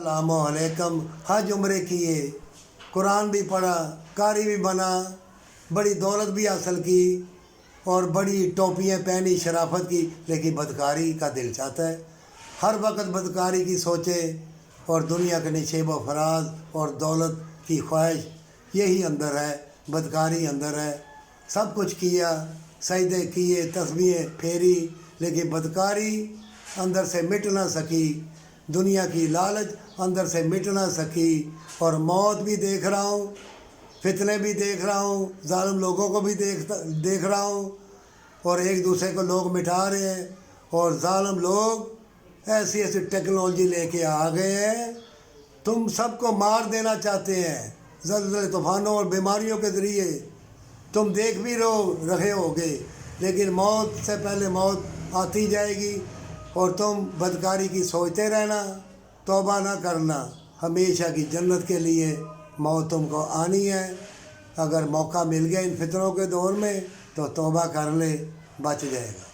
السلام علیکم۔ حج عمرے کیے، قرآن بھی پڑھا، قاری بھی بنا، بڑی دولت بھی حاصل کی اور بڑی ٹوپیاں پہنی، شرافت کی، لیکن بدکاری کا دل چاہتا ہے۔ ہر وقت بدکاری کی سوچے اور دنیا کے نشیب و فراز اور دولت کی خواہش یہی اندر ہے، بدکاری اندر ہے۔ سب کچھ کیا، سجدے کیے، تسبیحیں پھیری، لیکن بدکاری اندر سے مٹ نہ سکی، دنیا کی لالچ اندر سے مٹ نہ سکی، اور موت بھی دیکھ رہا ہوں، فتنے بھی دیکھ رہا ہوں، ظالم لوگوں کو بھی دیکھ رہا ہوں، اور ایک دوسرے کو لوگ مٹا رہے ہیں، اور ظالم لوگ ایسی ایسی ٹیکنالوجی لے کے آ گئے ہیں، تم سب کو مار دینا چاہتے ہیں زلزلے، طوفانوں اور بیماریوں کے ذریعے۔ تم دیکھ بھی رہے ہوگے، لیکن موت سے پہلے موت آتی جائے گی، اور تم بدکاری کی سوچتے رہنا، توبہ نہ کرنا۔ ہمیشہ کی جنت کے لیے موت تم کو آنی ہے۔ اگر موقع مل گیا ان فتنوں کے دور میں تو توبہ کر لے، بچ جائے گا۔